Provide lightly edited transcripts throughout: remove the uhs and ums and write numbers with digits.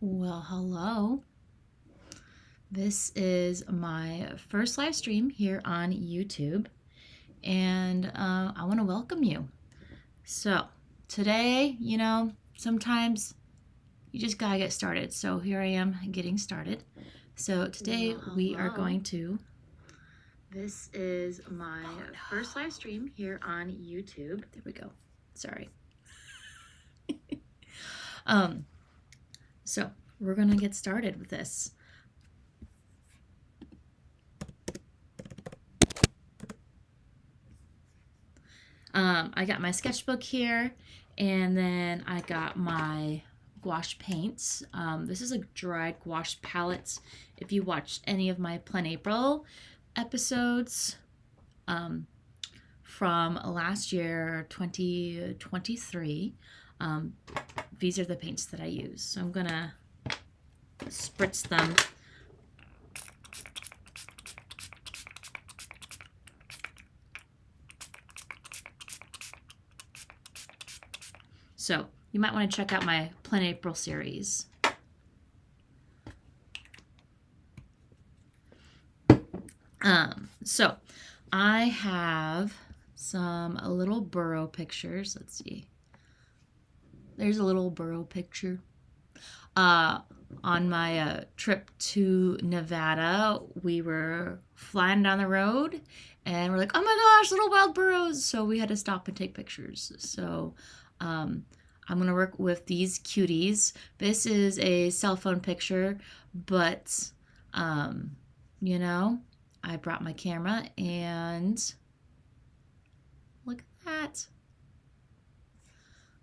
Well, hello. This is my first live stream here on YouTube, and I want to welcome you. So, today, sometimes you just gotta get started. So, here I am getting started. So, today we are going to. This is my first live stream here on YouTube. There we go. Sorry. So, we're gonna get started with this. I got my sketchbook here, and then I got my gouache paints. This is a dried gouache palette. If you watched any of my Plan April episodes from last year, 2023, these are the paints that I use. So I'm gonna spritz them. So you might want to check out my Plan April series. So I have some little burro pictures. Let's see. There's a little burro picture. On my trip to Nevada, we were flying down the road and we're like, oh my gosh, little wild burros. So we had to stop and take pictures. So I'm going to work with these cuties. This is a cell phone picture, but, I brought my camera and look at that.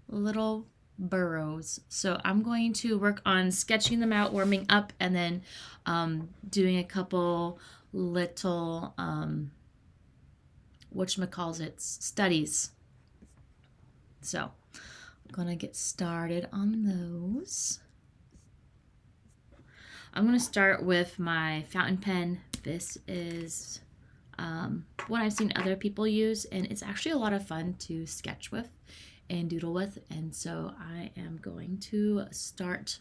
Little burros. So I'm going to work on sketching them out, warming up, and then doing a couple little, studies. So I'm going to get started on those. I'm going to start with my fountain pen. This is what I've seen other people use, and it's actually a lot of fun to sketch with and doodle with. And so I am going to start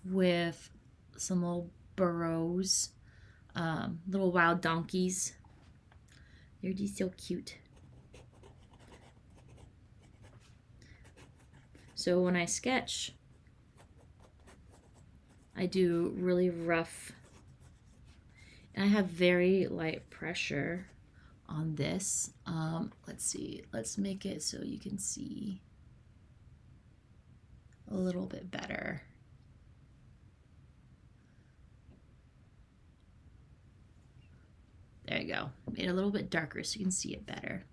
with some little burros, little wild donkeys. They're just so cute. So when I sketch, I do really rough, and I have very light pressure on this. Let's see, let's make it so you can see a little bit better. There you go. Made it a little bit darker so you can see it better.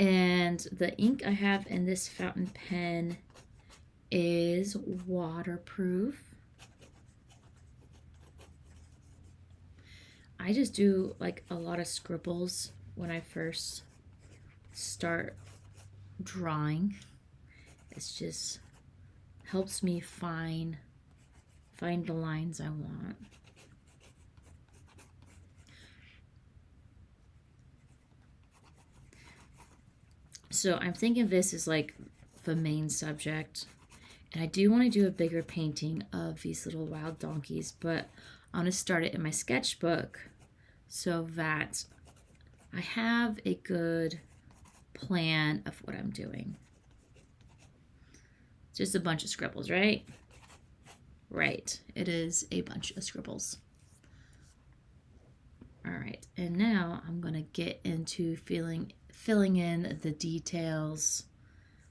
And the ink I have in this fountain pen is waterproof. I just do like a lot of scribbles when I first start drawing. It's just helps me find the lines I want. So I'm thinking this is like the main subject, and I do want to do a bigger painting of these little wild donkeys, but I want to start it in my sketchbook so that I have a good plan of what I'm doing. Just a bunch of scribbles, right? Right, it is a bunch of scribbles. All right, and now I'm gonna get into filling in the details.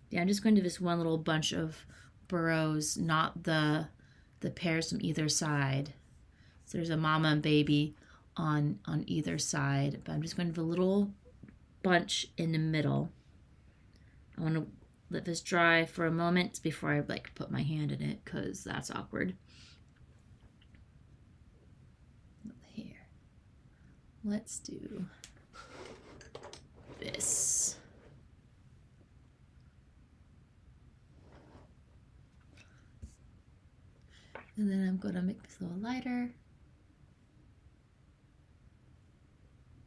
Yeah, I'm just going to do this one little bunch of burros, not the pairs from either side. So there's a mama and baby on either side, but I'm just going to do a little bunch in the middle. I want to let this dry for a moment before I put my hand in it, because that's awkward. Here, let's do this. And then I'm going to make this a little lighter.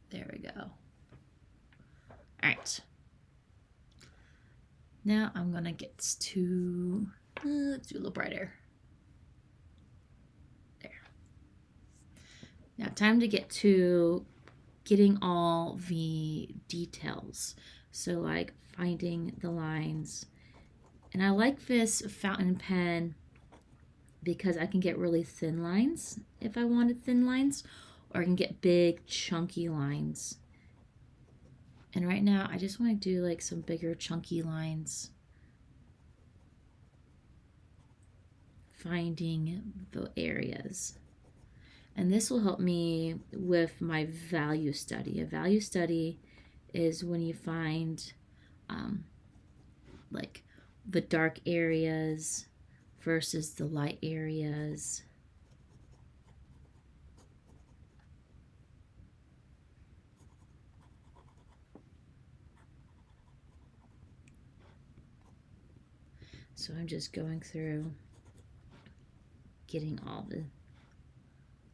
There we go. All right. Now I'm gonna get to, let's do a little brighter. There. Now time to get to getting all the details. So like finding the lines. And I like this fountain pen because I can get really thin lines if I wanted thin lines, or I can get big chunky lines. And right now I just want to do like some bigger chunky lines. Finding the areas. And this will help me with my value study. A value study is when you find like the dark areas versus the light areas. So I'm just going through getting all the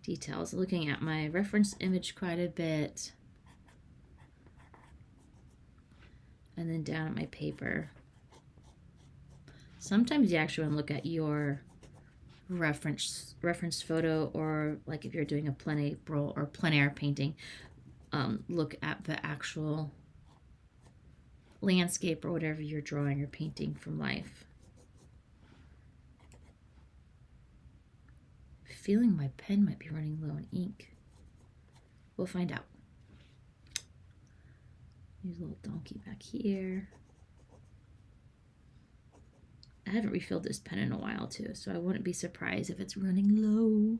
details, looking at my reference image quite a bit, and then down at my paper. Sometimes you actually want to look at your reference photo, or like if you're doing a plein air painting, look at the actual landscape or whatever you're drawing or painting from life. Feeling my pen might be running low on ink. We'll find out. Use a little donkey back here. I haven't refilled this pen in a while too, so I wouldn't be surprised if it's running low.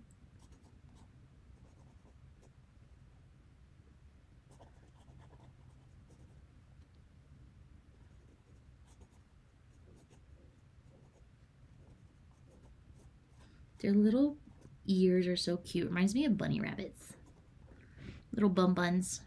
Their little ears are so cute. Reminds me of bunny rabbits. Little bum buns.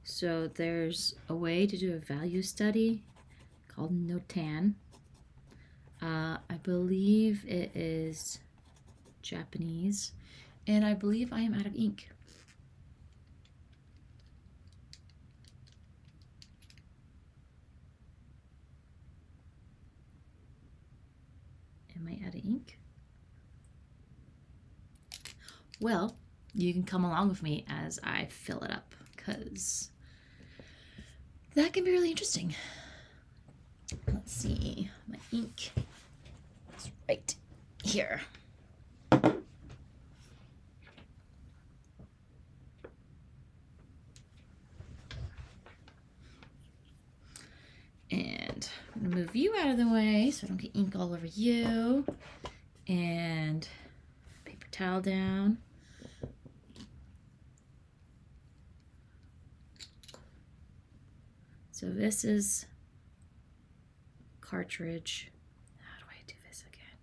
So there's a way to do a value study called Notan. I believe it is Japanese, and I believe I am out of ink. Am I out of ink? Well, you can come along with me as I fill it up, because that can be really interesting. Let's see, my ink is right here. And I'm gonna move you out of the way so I don't get ink all over you. And paper towel down. So this is cartridge. How do I do this again?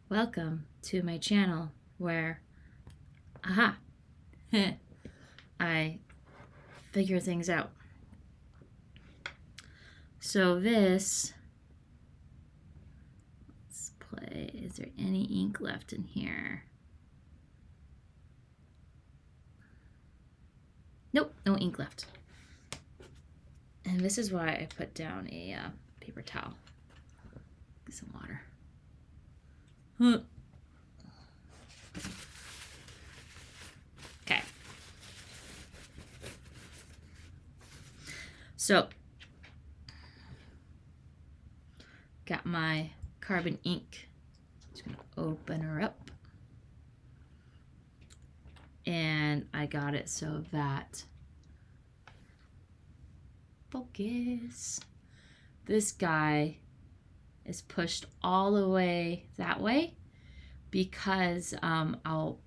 Welcome to my channel where, I figure things out. So this, let's play, is there any ink left in here? Nope, no ink left. And this is why I put down a paper towel. Get some water. Okay. So, got my carbon ink. Just gonna open her up. And I got it so that, focus, this guy is pushed all the way that way because I'll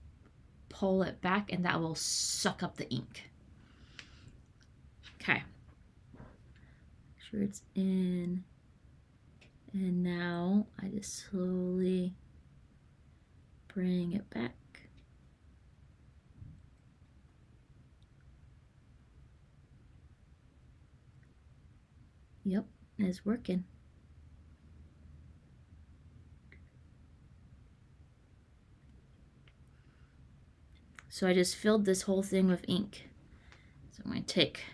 pull it back and that will suck up the ink. Okay. Make sure it's in. And now I just slowly bring it back. Yep, it's working. So I just filled this whole thing with ink. So I'm going to take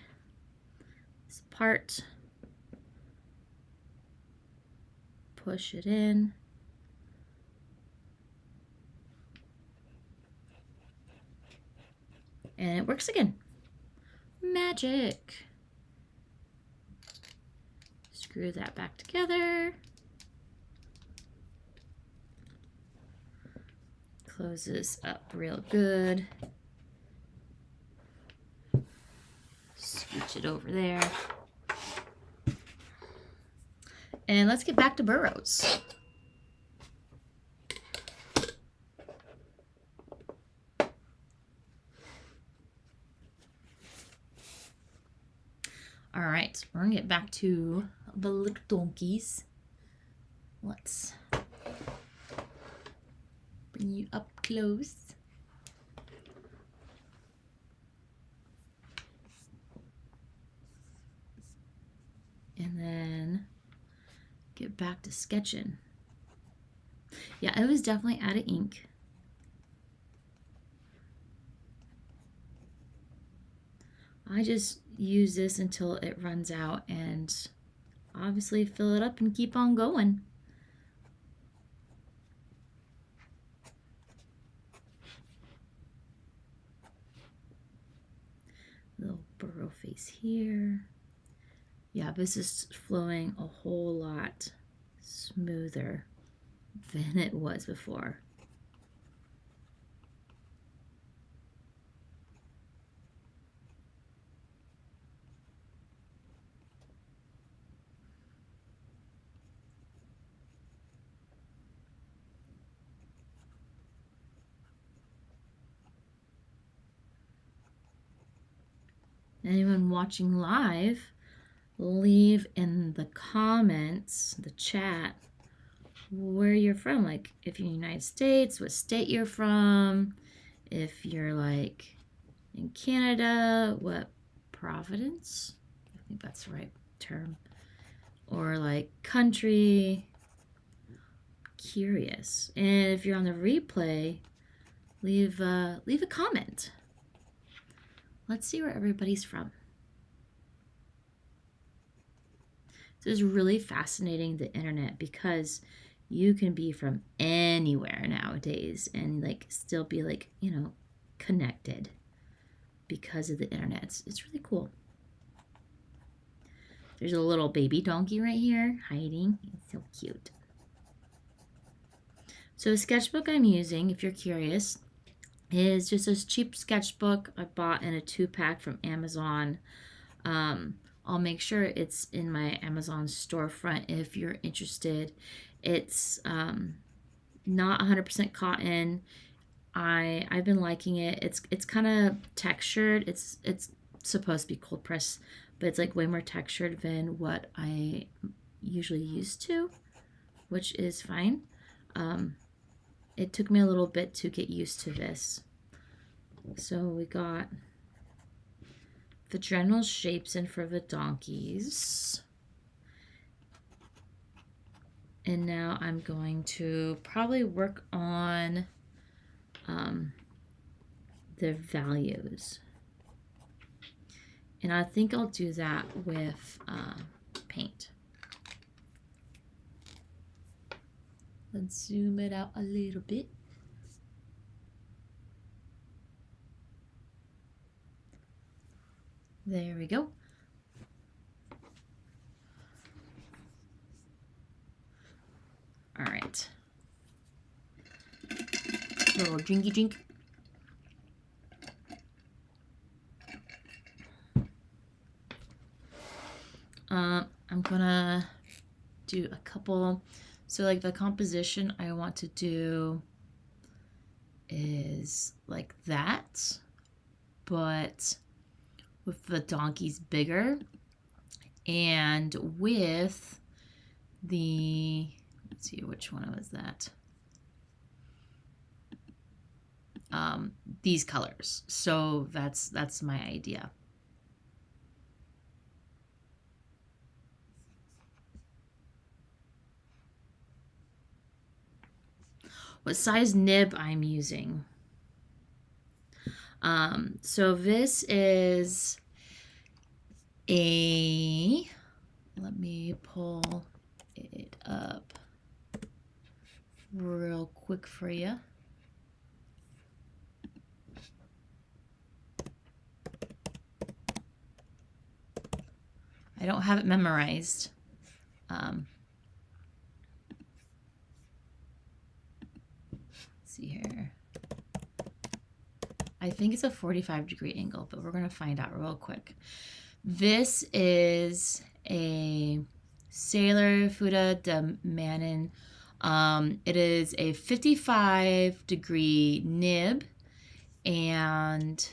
this part, push it in, and it works again. Magic. Screw that back together. Close this up real good. Scooch it over there. And let's get back to Burros. All right, we're gonna get back to the little donkeys. Let's bring you up close. And then get back to sketching. Yeah, it was definitely out of ink. I just use this until it runs out and obviously fill it up and keep on going. Little burrow face here. Yeah, this is flowing a whole lot smoother than it was before. Anyone watching live, leave in the comments, the chat, where you're from. Like if you're in the United States, what state you're from. If you're like in Canada, what province? I think that's the right term. Or like country. Curious. And if you're on the replay, leave a comment. Let's see where everybody's from. So it's really fascinating, the internet, because you can be from anywhere nowadays and like still be like, you know, connected because of the internet. It's really cool. There's a little baby donkey right here hiding. It's so cute. So the sketchbook I'm using, if you're curious, is just a cheap sketchbook I bought in a 2-pack from Amazon. I'll make sure it's in my Amazon storefront if you're interested. It's not 100% cotton. I've been liking it. It's kind of textured. It's supposed to be cold pressed, but it's like way more textured than what I usually used to, which is fine. It took me a little bit to get used to this. So we got the general shapes in for the donkeys. And now I'm going to probably work on the values. And I think I'll do that with paint. Let's zoom it out a little bit. There we go. All right. Little drinky drink. do a couple. So like the composition I want to do is like that, but with the donkeys bigger and with the, let's see, which one was that? These colors. So that's my idea. What size nib I'm using. So this is a, let me pull it up real quick for you. I don't have it memorized. Let's see here. I think it's a 45-degree angle, but we're going to find out real quick. This is a Sailor Fuda de Manon. It is a 55-degree nib, and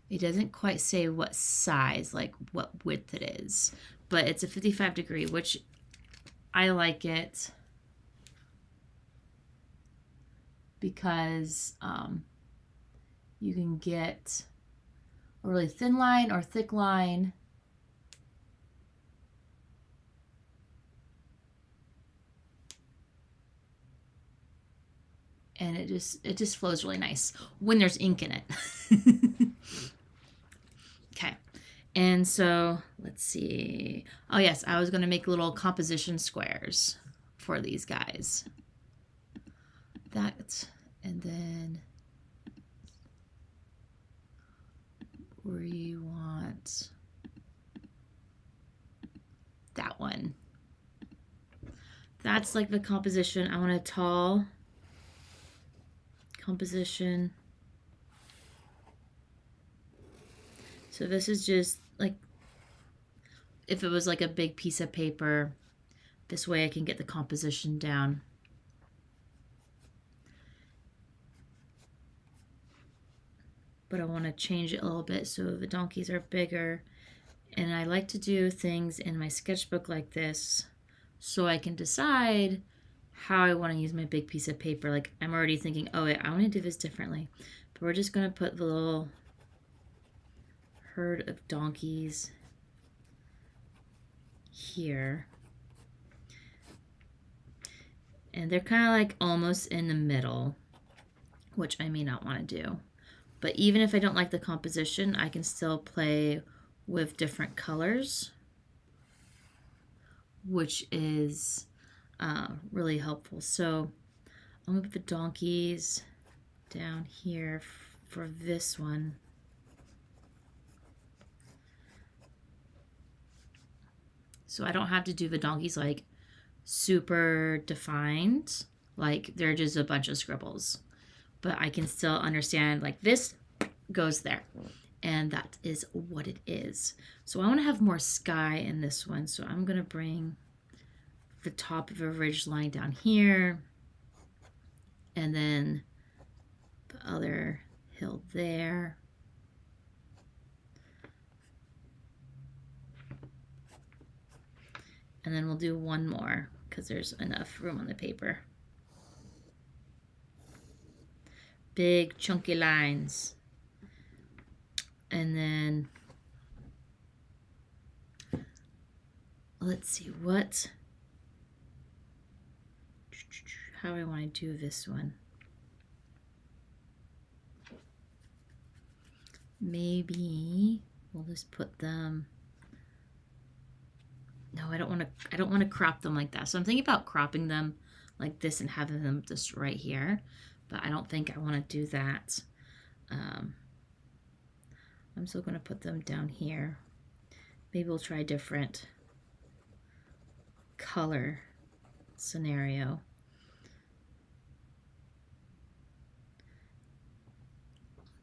it doesn't quite say what size, like what width it is, but it's a 55-degree, which I like it because you can get a really thin line or thick line. And it just flows really nice when there's ink in it. Okay. And so let's see. Oh yes, I was going to make little composition squares for these guys. That, and then we want that one. That's like the composition. I want a tall composition. So this is just like, if it was like a big piece of paper, this way I can get the composition down. But I want to change it a little bit so the donkeys are bigger. And I like to do things in my sketchbook like this so I can decide how I want to use my big piece of paper. Like I'm already thinking, oh wait, I want to do this differently. But we're just going to put the little herd of donkeys here. And they're kind of like almost in the middle, which I may not want to do. But even if I don't like the composition, I can still play with different colors, which is really helpful. So I'm going to put the donkeys down here for this one. So I don't have to do the donkeys like super defined, like they're just a bunch of scribbles. But I can still understand like this goes there. And that is what it is. So I want to have more sky in this one. So I'm going to bring the top of a ridge line down here. And then the other hill there. And then we'll do one more because there's enough room on the paper. Big chunky lines. And then let's see how I want to do this one. Maybe we'll just put them. No, I don't want to crop them like that. So I'm thinking about cropping them like this and having them just right here, but I don't think I want to do that. I'm still going to put them down here. Maybe we'll try a different color scenario.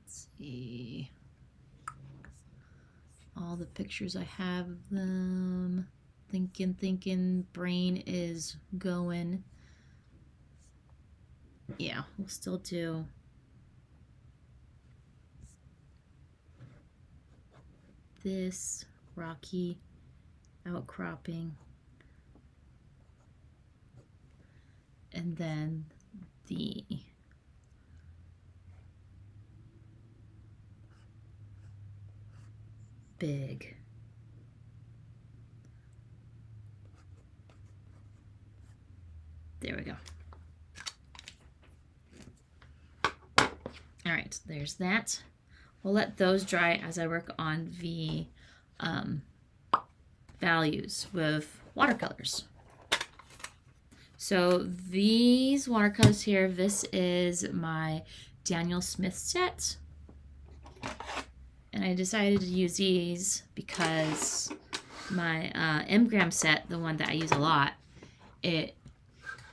Let's see. All the pictures I have of them. thinking, brain is going. Yeah, we'll still do this rocky outcropping, and then the big. There we go. All right, there's that. We'll let those dry as I work on the values with watercolors. So these watercolors here, this is my Daniel Smith set. And I decided to use these because my M-gram set, the one that I use a lot, it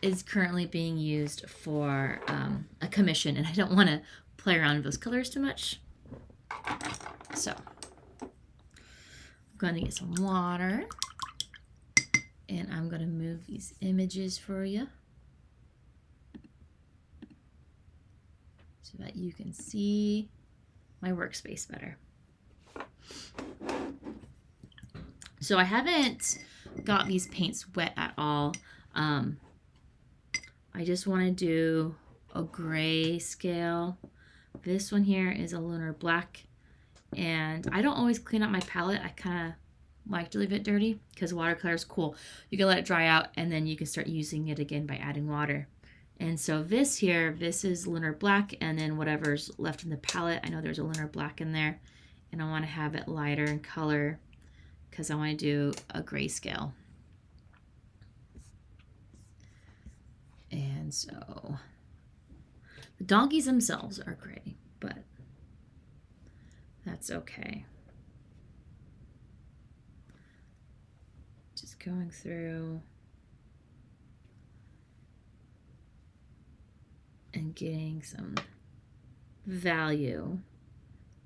is currently being used for a commission, and I don't want to play around with those colors too much. So I'm going to get some water, and I'm going to move these images for you so that you can see my workspace better. So I haven't got these paints wet at all. I just want to do a gray scale. This one here is a lunar black, and I don't always clean up my palette. I kind of like to leave it dirty because watercolor is cool. You can let it dry out and then you can start using it again by adding water. And so this here, this is lunar black, and then whatever's left in the palette, I know there's a lunar black in there, and I want to have it lighter in color because I want to do a grayscale. And so the donkeys themselves are gray, but that's okay. Just going through and getting some value,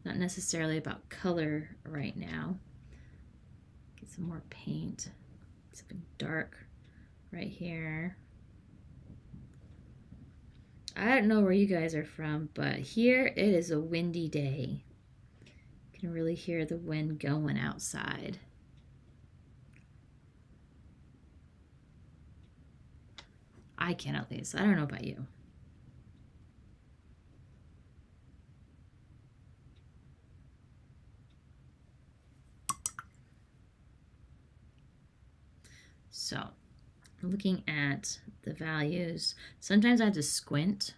not necessarily about color right now. Get some more paint, something dark right here. I don't know where you guys are from, but here it is a windy day. You can really hear the wind going outside. I can, at least. I don't know about you. So, looking at the values, sometimes I have to squint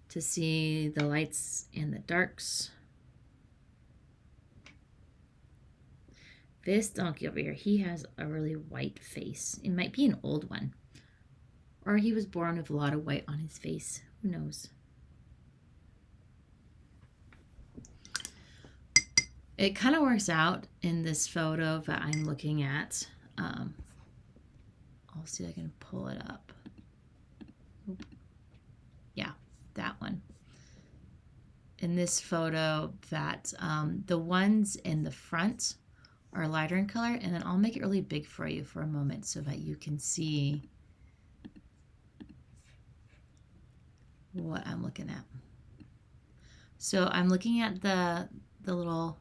to see the lights and the darks. This donkey over here, he has a really white face. It might be an old one, or he was born with a lot of white on his face. Who knows? It kind of works out in this photo that I'm looking at. I'll see if I can pull it up. Oop. Yeah, that one. In this photo, that the ones in the front are lighter in color, and then I'll make it really big for you for a moment so that you can see what I'm looking at. So I'm looking at the little...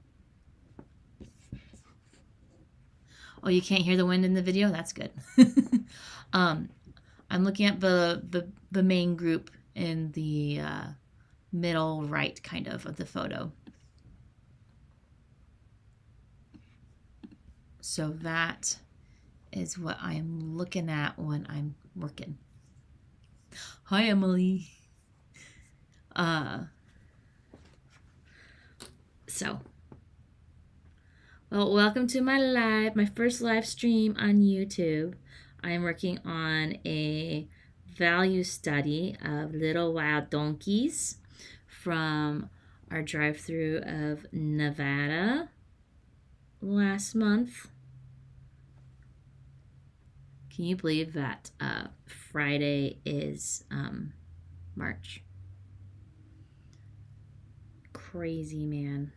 Oh, you can't hear the wind in the video? That's good. I'm looking at the main group in the middle right kind of the photo. So that is what I'm looking at when I'm working. Hi, Emily. Well, welcome to my first live stream on YouTube. I'm working on a value study of Little Wild Donkeys from our drive-through of Nevada last month. Can you believe that Friday is March? Crazy, man.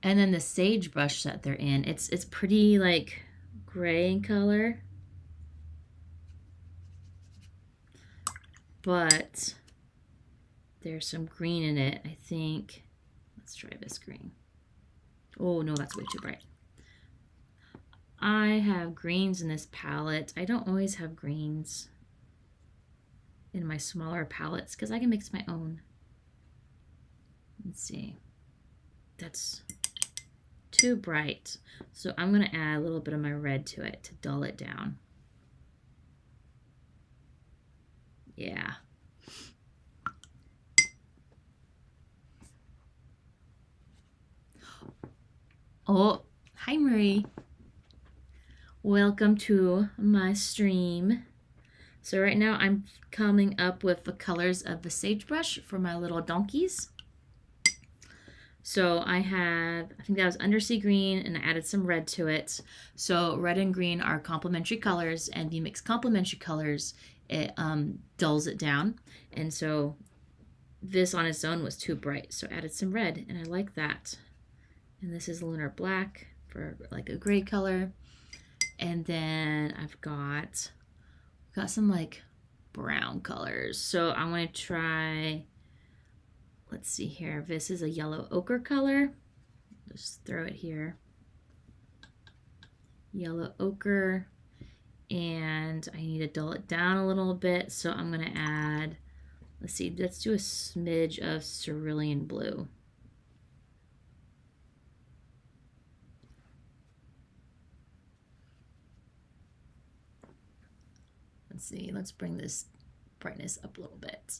And then the sagebrush that they're in, it's pretty like gray in color, but there's some green in it, I think. Let's try this green. Oh no, that's way too bright. I have greens in this palette. I don't always have greens in my smaller palettes because I can mix my own. Let's see. That's too bright. So I'm going to add a little bit of my red to it to dull it down. Yeah. Oh, hi Marie. Welcome to my stream. So right now I'm coming up with the colors of the sagebrush for my little donkeys. So I think that was undersea green, and I added some red to it. So red and green are complementary colors, and if you mix complementary colors, it dulls it down. And so this on its own was too bright, so I added some red, and I like that. And this is lunar black for like a gray color. And then I've got some like brown colors. So I want to try, let's see here. This is a yellow ochre color. Just throw it here. Yellow ochre. And I need to dull it down a little bit. So I'm going to add, let's see, let's do a smidge of cerulean blue. Let's see, let's bring this brightness up a little bit.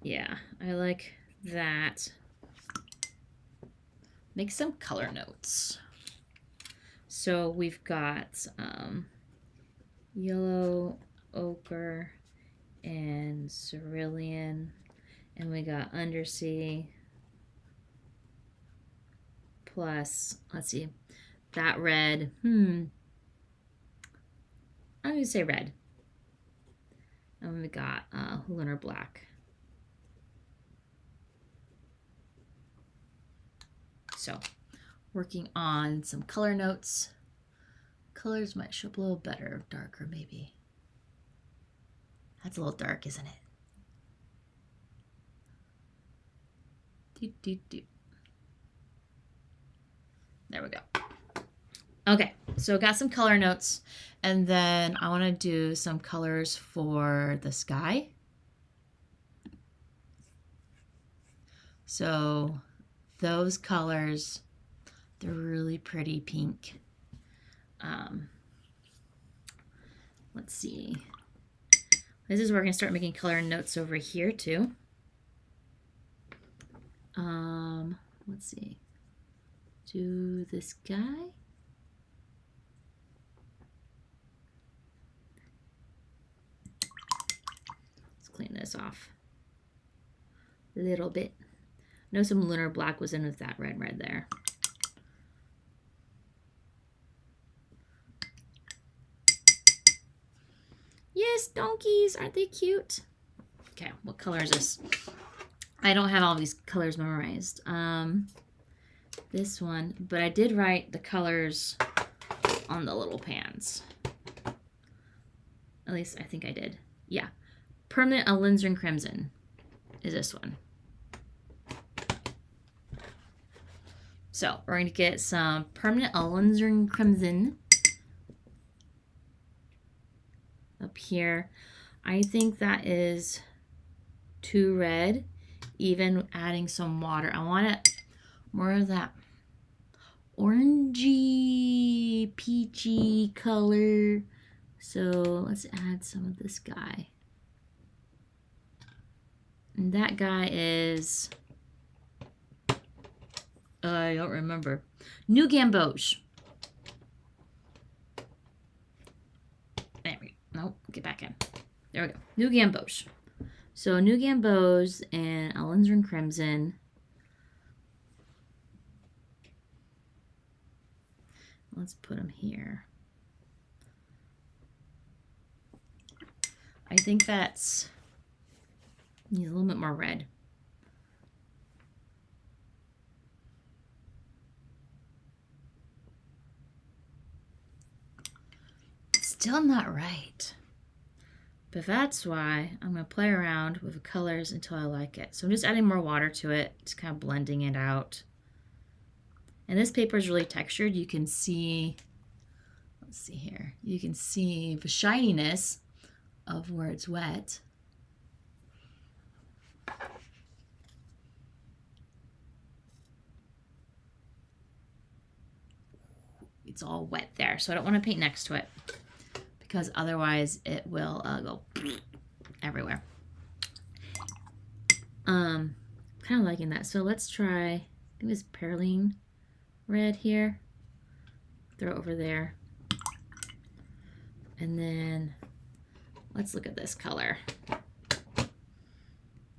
Yeah, I like that. Make some color notes. So we've got yellow ochre and cerulean, and we got undersea plus, let's see, that red. I'm going to say red. And we got lunar black. So working on some color notes. Colors might show up a little better, darker maybe. That's a little dark, isn't it? There we go. Okay, so got some color notes, and then I want to do some colors for the sky. So those colors, they're really pretty pink. Let's see. This is where we're going to start making color notes over here too. Let's see. Do this guy. Let's clean this off a little bit. I know some lunar black was in with that red there. Yes, donkeys, aren't they cute? Okay, what color is this? I don't have all these colors memorized. This one, but I did write the colors on the little pans. At least I think I did. Yeah. Permanent alizarin crimson is this one. So we're going to get some permanent alizarin crimson up here. I think that is too red, even adding some water. I want it more of that orangey, peachy color. So let's add some of this guy. And that guy is, I don't remember. New Gamboge. There we go. Nope, get back in. There we go. New Gamboge. So New Gamboge and alizarin crimson. Let's put them here. I think that's Needs a little bit more red. Still not right. But that's why I'm going to play around with the colors until I like it. So I'm just adding more water to it, just kind of blending it out. And this paper is really textured. You can see, let's see here, you can see the shininess of where it's wet. It's all wet there, so I don't want to paint next to it because otherwise it will go everywhere. Kind of liking that. So let's try, I think it's Perylene red here. Throw it over there. And then let's look at this color.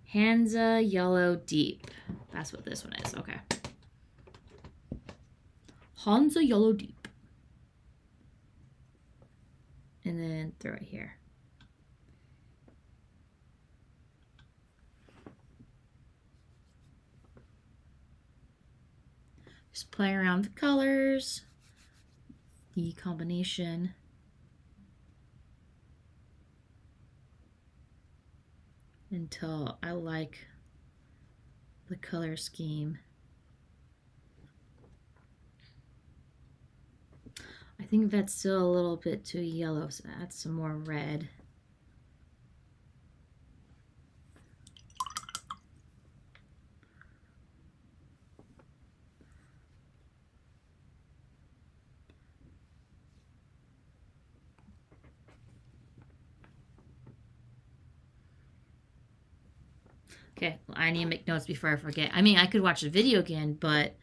Hansa Yellow Deep. That's what this one is. Okay. Hansa Yellow Deep. And then throw it here. Just play around with colors, the combination. Until I like the color scheme. I think that's still a little bit too yellow, so add some more red. Okay, well, I need to make notes before I forget. I mean, I could watch the video again, but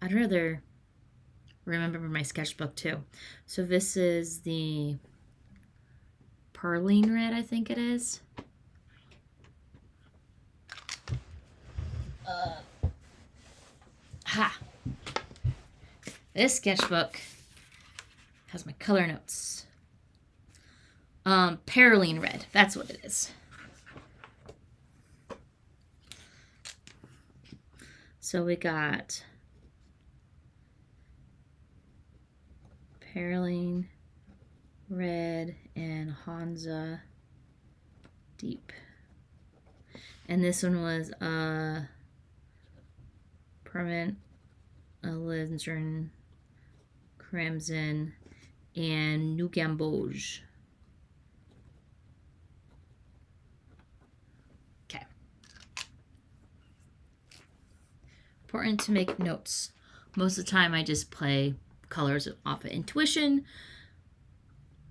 I'd rather remember my sketchbook too. So this is the Perylene red, I think it is. This sketchbook has my color notes. Perylene red, that's what it is. So we got Perylene red and Hansa Deep. And this one was Permanent Alizarin Crimson and New Gamboge. Okay. Important to make notes. Most of the time I just play colors off of intuition,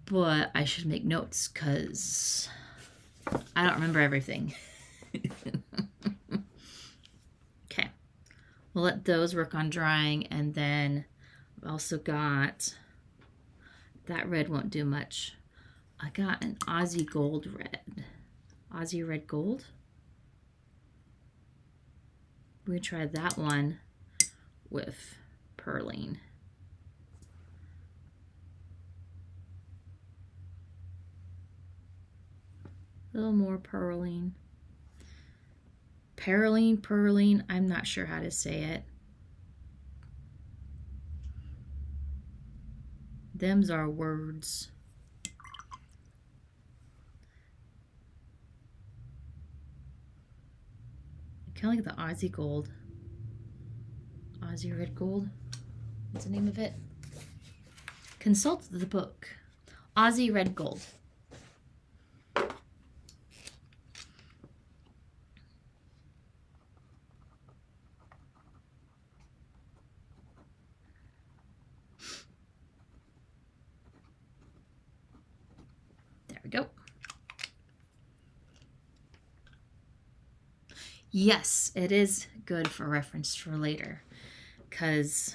but I should make notes because I don't remember everything. Okay, we'll let those work on drying, and then I've also got, that red won't do much. I got an Aussie Gold red. Aussie Red Gold. We're going to try that one with Perylene. A little more Perylene. Perylene, I'm not sure how to say it. Them's our words. Kind of like the Aussie Gold. Aussie Red Gold. What's the name of it? Consult the book. Aussie Red Gold. There we go. Yes, it is good for reference for later, because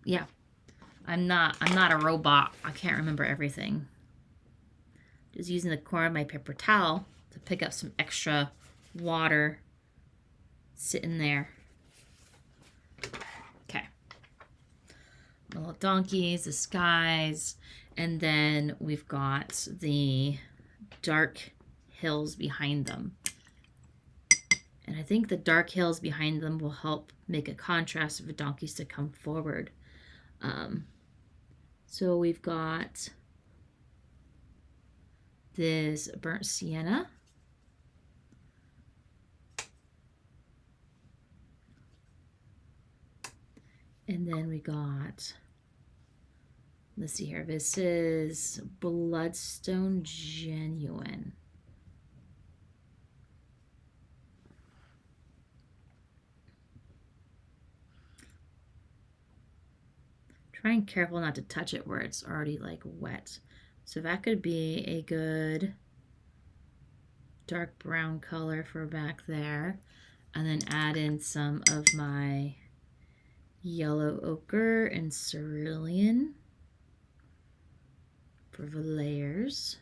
yeah, I'm not a robot. I can't remember everything. Just using the corner of my paper towel to pick up some extra water sitting there. Okay. The little donkeys, the skies, and then we've got the dark hills behind them. And I think the dark hills behind them will help make a contrast for the donkeys to come forward. So we've got this burnt sienna. And then we got, let's see here, this is Bloodstone Genuine. Trying careful not to touch it where it's already like wet. So that could be a good dark brown color for back there. And then add in some of my yellow ochre and cerulean for the layers.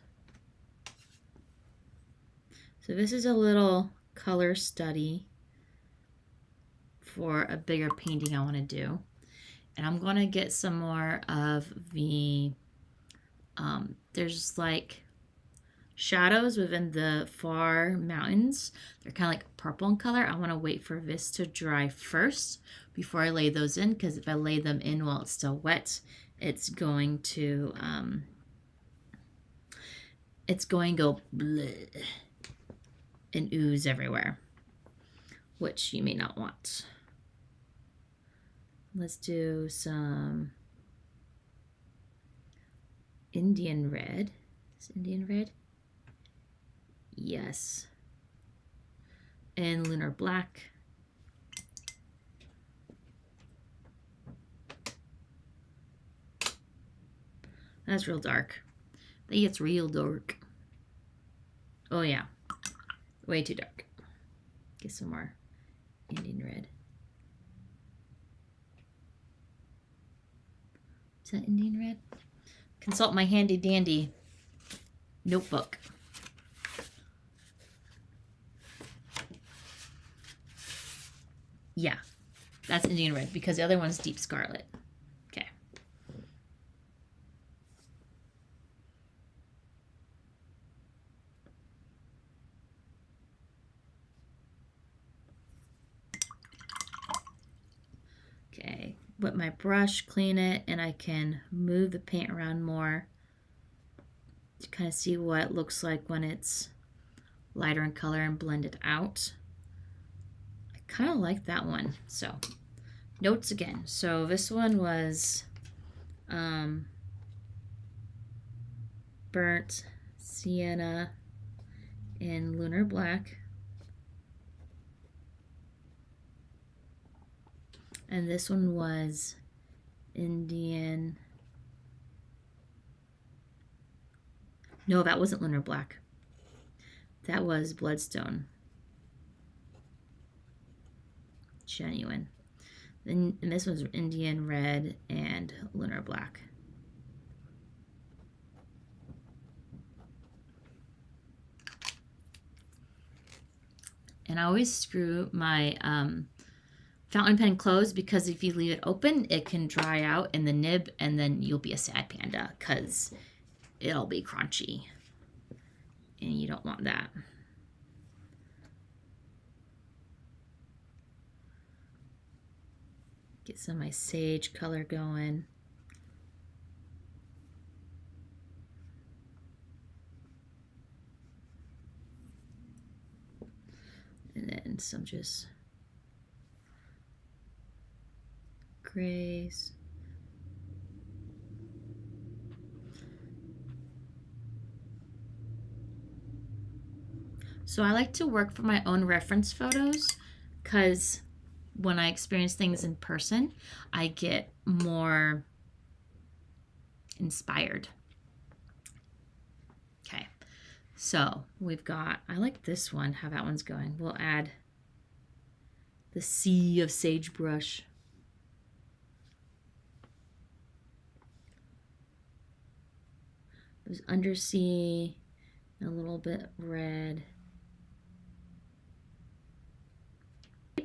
So this is a little color study for a bigger painting I want to do. And I'm going to get some more of the, there's like shadows within the far mountains. They're kind of like purple in color. I want to wait for this to dry first before I lay those in, because if I lay them in while it's still wet, it's going to go bleh and ooze everywhere, which you may not want. Let's do some Indian red. Is it Indian red? Yes. And lunar black. That's real dark. I think it's real dark. Oh yeah. Way too dark. Get some more Indian red. Is that Indian red? Consult my handy dandy notebook. Yeah, that's Indian red because the other one's deep scarlet. Okay. Okay, with my brush, clean it, and I can move the paint around more to kind of see what it looks like when it's lighter in color and blend it out. I kind of like that one. So notes again. So this one was burnt sienna and lunar black. And this one was Indian. No, that wasn't lunar black. That was Bloodstone Genuine. And this was Indian red and lunar black. And I always screw my fountain pen closed, because if you leave it open, it can dry out in the nib, and then you'll be a sad panda because it'll be crunchy. And you don't want that. Get some of my sage color going. And then some just grays. So I like to work from my own reference photos, because when I experience things in person, I get more inspired. Okay, so we've got, I like this one, how that one's going. We'll add the sea of sagebrush. There's undersea, a little bit red.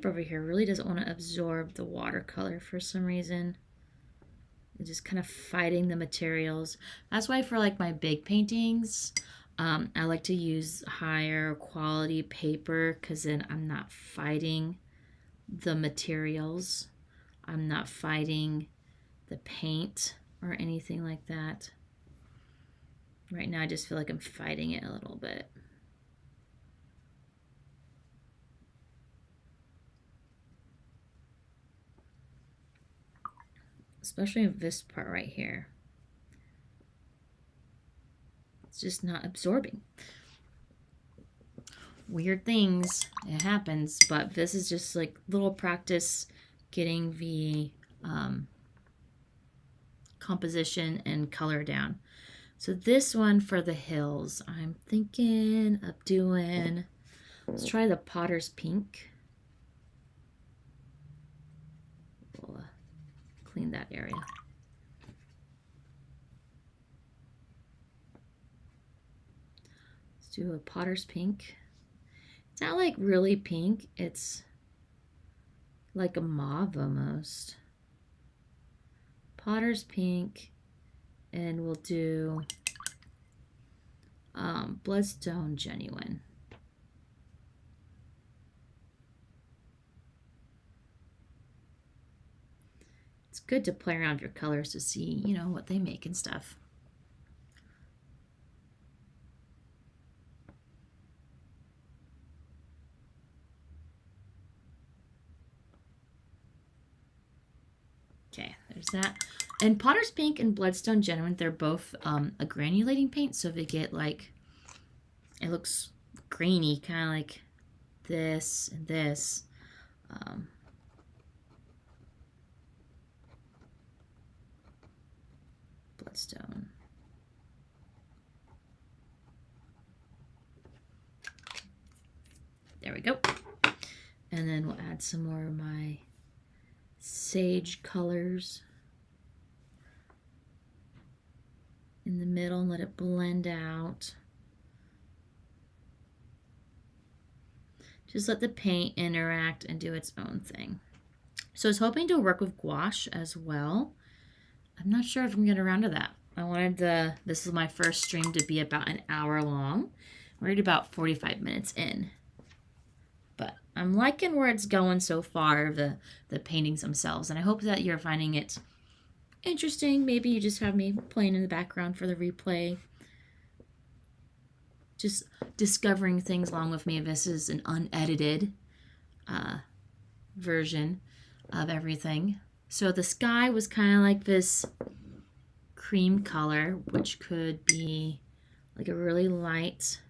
Over here really doesn't want to absorb the watercolor for some reason. It's just kind of fighting the materials. That's why for like my big paintings, I like to use higher quality paper because then I'm not fighting the materials. I'm not fighting the paint or anything like that. Right now I just feel like I'm fighting it a little bit. Especially this part right here. It's just not absorbing. Weird things, it happens, but this is just like little practice getting the composition and color down. So this one for the hills, I'm thinking of doing, let's try the Potter's Pink. We'll clean that area. Let's do a Potter's Pink. It's not like really pink, it's like a mauve almost. Potter's Pink, and we'll do Bloodstone Genuine. It's good to play around with your colors to see, you know, what they make and stuff. Okay, there's that. And Potter's Pink and Bloodstone Genuine, they're both a granulating paint, so they get like, it looks grainy, kind of like this and this. Bloodstone. There we go. And then we'll add some more of my sage colors in the middle and let it blend out. Just let the paint interact and do its own thing. So I was hoping to work with gouache as well. I'm not sure if I can get around to that. I wanted this is my first stream to be about an hour long. We're at about 45 minutes in. But I'm liking where it's going so far, the paintings themselves. And I hope that you're finding it interesting. Maybe you just have me playing in the background for the replay. Just discovering things along with me. This is an unedited version of everything. So the sky was kind of like this cream color, which could be like a really light,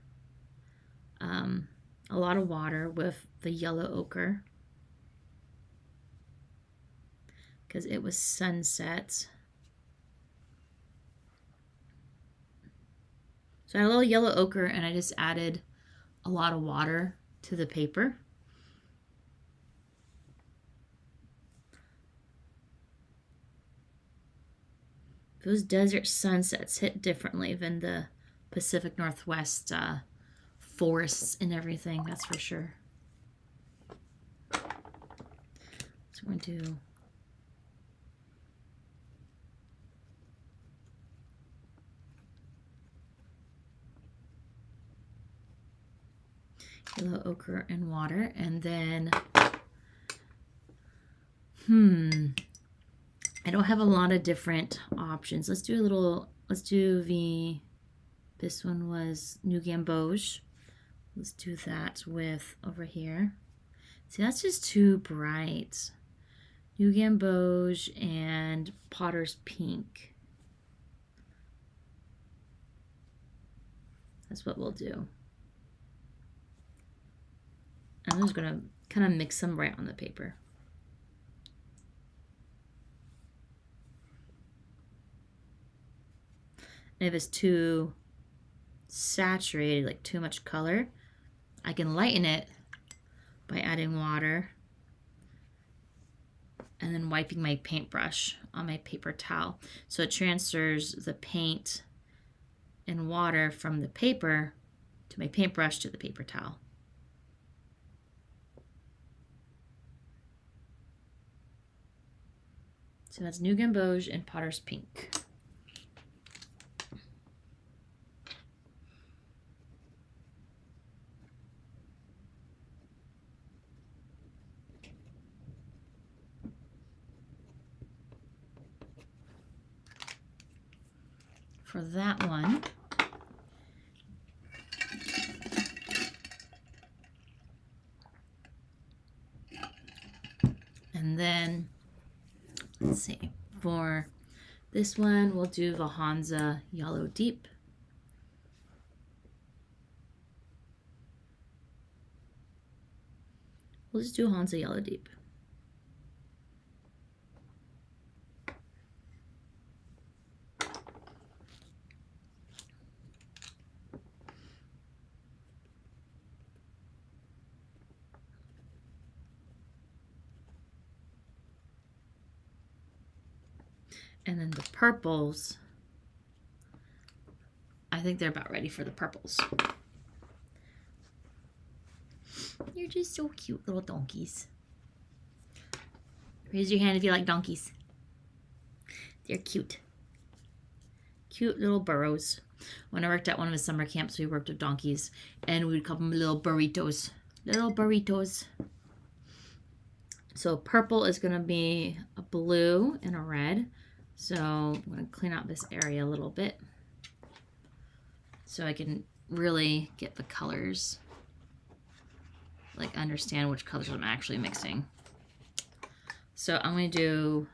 a lot of water with the yellow ochre because it was sunset. So I had a little yellow ochre and I just added a lot of water to the paper. Those desert sunsets hit differently than the Pacific Northwest forests and everything, that's for sure. So I'm going to do yellow ochre and water, and then I don't have a lot of different options. Let's do this one was New Gamboge. Let's do that with over here. See, that's just too bright. New Gamboge and Potter's Pink. That's what we'll do. I'm just gonna kind of mix them right on the paper. And if it's too saturated, like too much color, I can lighten it by adding water and then wiping my paintbrush on my paper towel. So it transfers the paint and water from the paper to my paintbrush to the paper towel. So that's New Gamboge and Potter's Pink. for that one. And then, let's see, for this one, we'll do the Hansa Yellow Deep. We'll just do Hansa Yellow Deep. And then the purples, I think they're about ready for the purples. You're just so cute, little donkeys. Raise your hand if you like donkeys. They're cute. Cute little burros. When I worked at one of the summer camps, we worked with donkeys, and we would call them little burritos. Little burritos. So purple is going to be a blue and a red. So I'm going to clean out this area a little bit so I can really get the colors, like understand which colors I'm actually mixing. So I'm going to do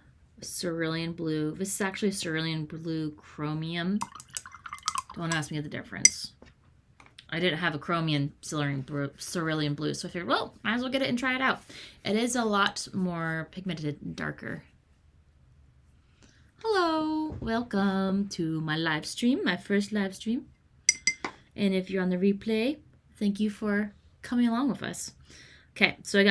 cerulean blue. This is actually cerulean blue chromium. Don't ask me the difference. I didn't have a chromium cerulean blue, so I figured, well, might as well get it and try it out. It is a lot more pigmented and darker. Hello, welcome to my live stream, my first live stream. And if you're on the replay, thank you for coming along with us. Okay, so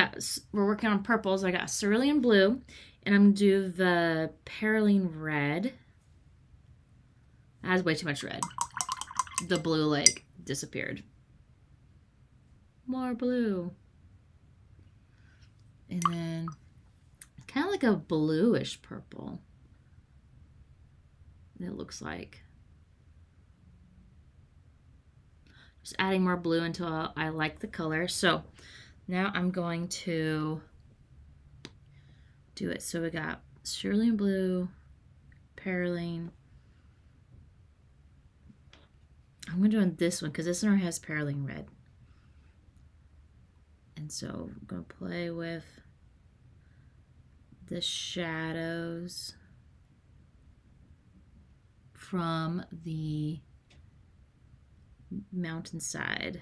we're working on purples. I got cerulean blue, and I'm gonna do the perylene red. That has way too much red. The blue like disappeared. More blue. And then kind of like a bluish purple. It looks like. Just adding more blue until I like the color. So now I'm going to do it. So we got cerulean blue, perylene. I'm going to do on this one because this one has perylene red. And so I'm going to play with the shadows from the mountainside.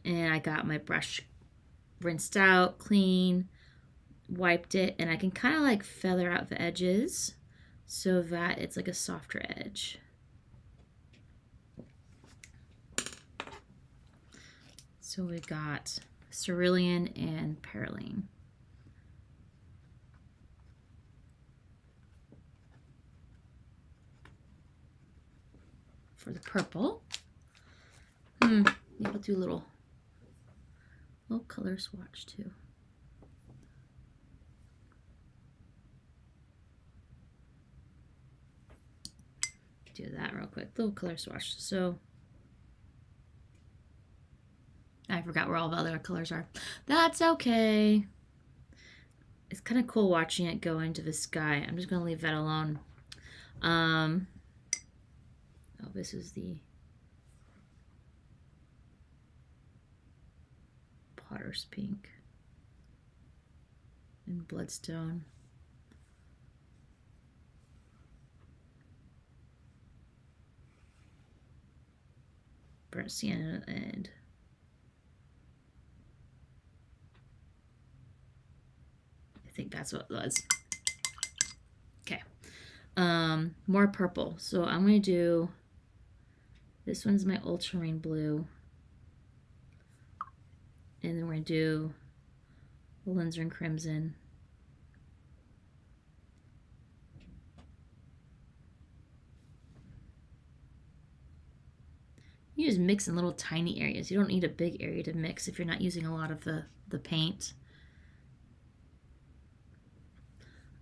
And I got my brush rinsed out, clean, wiped it, and I can kind of like feather out the edges so that it's like a softer edge. So we got cerulean and perylene. For the purple, maybe I'll do a little color swatch too. Do that real quick, little color swatch. So I forgot where all the other colors are. That's okay. It's kind of cool watching it go into the sky. I'm just gonna leave that alone. Oh, this is the Potter's Pink and Bloodstone. Burnt Sienna and I think that's what it was. Okay. More purple. So I'm going to do, this one's my ultramarine blue. And then we're going to do alizarin crimson. You just mix in little tiny areas. You don't need a big area to mix if you're not using a lot of the paint.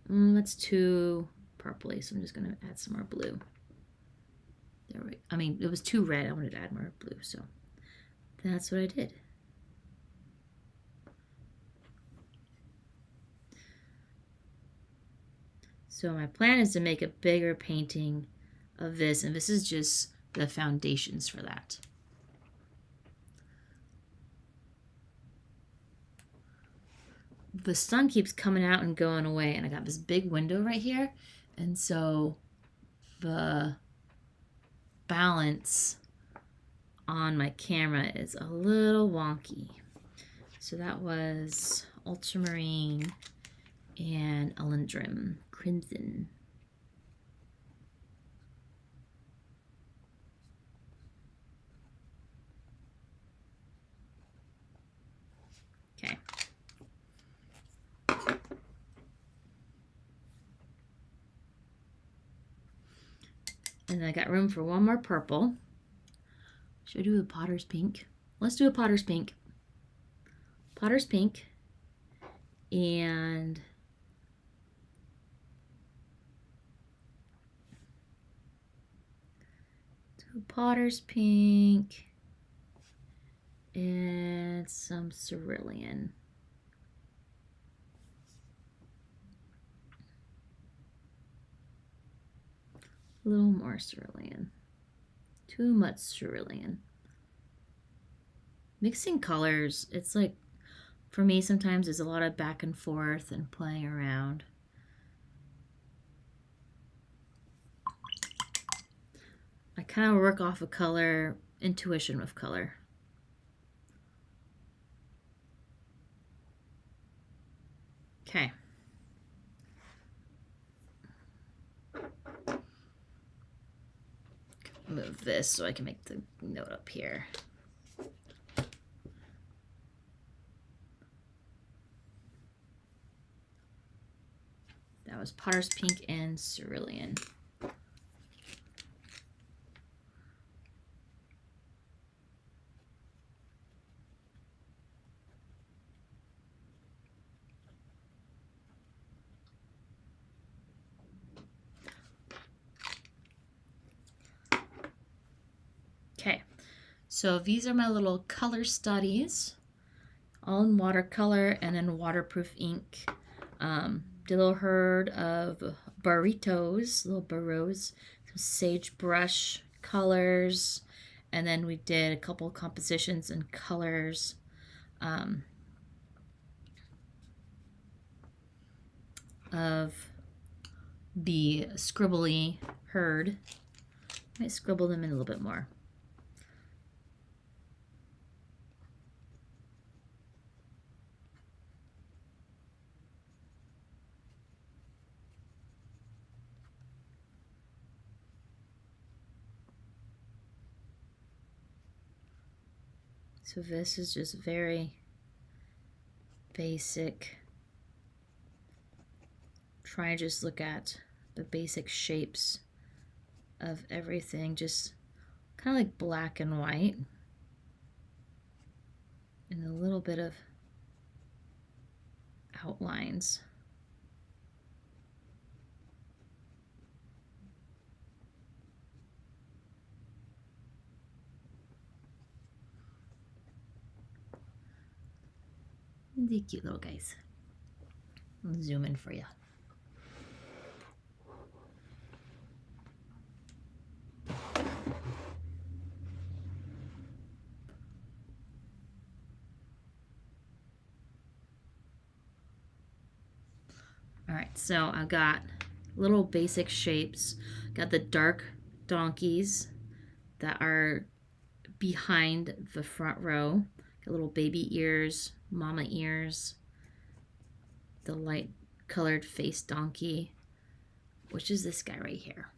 That's too purpley, so I'm just going to add some more blue. There we go. I mean, it was too red. I wanted to add more blue, so that's what I did. So my plan is to make a bigger painting of this, and this is just the foundations for that. The sun keeps coming out and going away, and I got this big window right here, and so the balance on my camera is a little wonky. So that was ultramarine and alundrum crimson. Okay. And I got room for one more purple. Should I do a potter's pink? Let's do a potter's pink. Potter's pink. And potter's pink and some cerulean. A little more cerulean. Too much cerulean. Mixing colors, it's like, for me sometimes there's a lot of back and forth and playing around. I kind of work off of color, intuition with color. Okay. Move this so I can make the note up here. That was potter's pink and cerulean. Okay, so these are my little color studies, all in watercolor and then waterproof ink. Did a little herd of burritos, little burros, some sagebrush colors, and then we did a couple compositions and colors. Of the scribbly herd. I might scribble them in a little bit more. So this is just very basic. Try to just look at the basic shapes of everything, just kind of like black and white, and a little bit of outlines. The cute little guys. I'll zoom in for you. All right, so I've got little basic shapes. Got the dark donkeys that are behind the front row. Got little baby ears, mama ears. The light colored face donkey, which is this guy right here.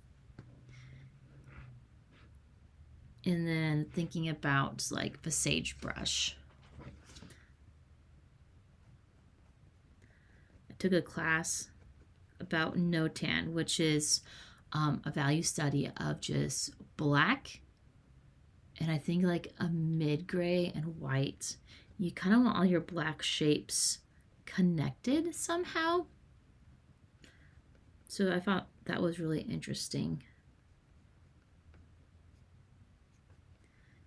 And then thinking about like the sagebrush. I took a class about no-tan, which is a value study of just black and I think like a mid-gray and white. You kind of want all your black shapes connected somehow. So I thought that was really interesting.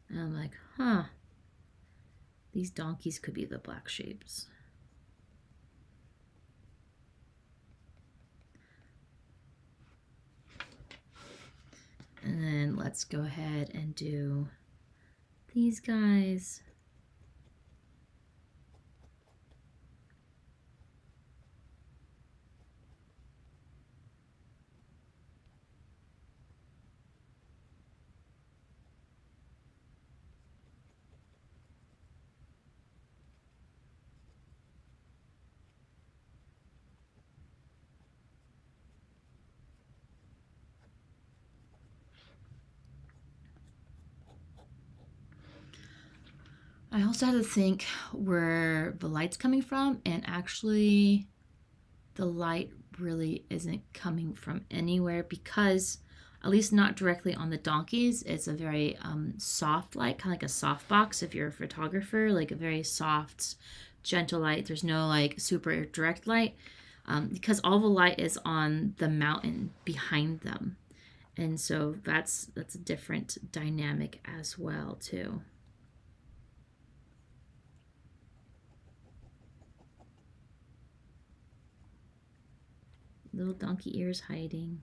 And I'm like, huh, these donkeys could be the black shapes. And then let's go ahead and do these guys. I also had to think where the light's coming from, and actually the light really isn't coming from anywhere, because at least not directly on the donkeys. It's a very soft light, kind of like a soft box if you're a photographer, like a very soft, gentle light. There's no like super direct light, because all the light is on the mountain behind them. And so that's a different dynamic as well too. Little donkey ears hiding.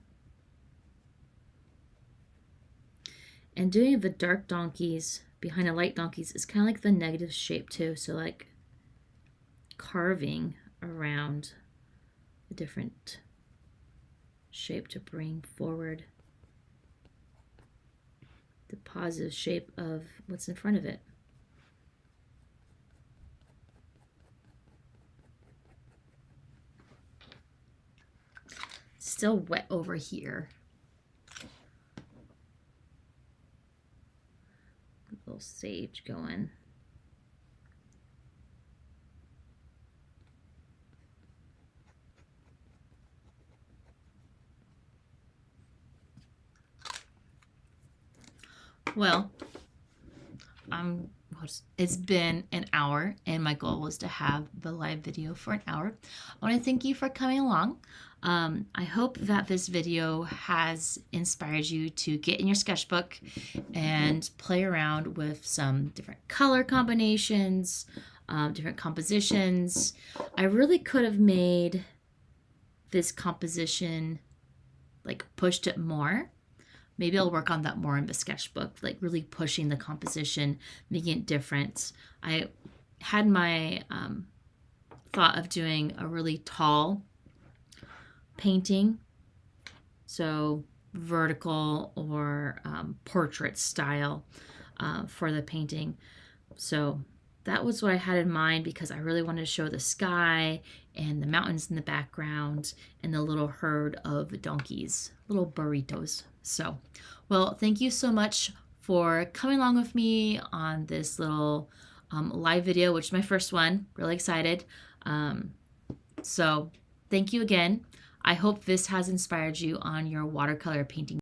And doing the dark donkeys behind the light donkeys is kind of like the negative shape too. So like carving around a different shape to bring forward the positive shape of what's in front of it. Still wet over here. A little sage going. Well, it's been an hour, and my goal was to have the live video for an hour. I want to thank you for coming along. I hope that this video has inspired you to get in your sketchbook and play around with some different color combinations, different compositions. I really could have made this composition, like pushed it more. Maybe I'll work on that more in the sketchbook, like really pushing the composition, making it different. I had my thought of doing a really tall painting, so vertical or portrait style for the painting. So that was what I had in mind, because I really wanted to show the sky and the mountains in the background and the little herd of donkeys, little burritos. So, well, thank you so much for coming along with me on this little live video, which is my first one. Really excited. So thank you again. I hope this has inspired you on your watercolor painting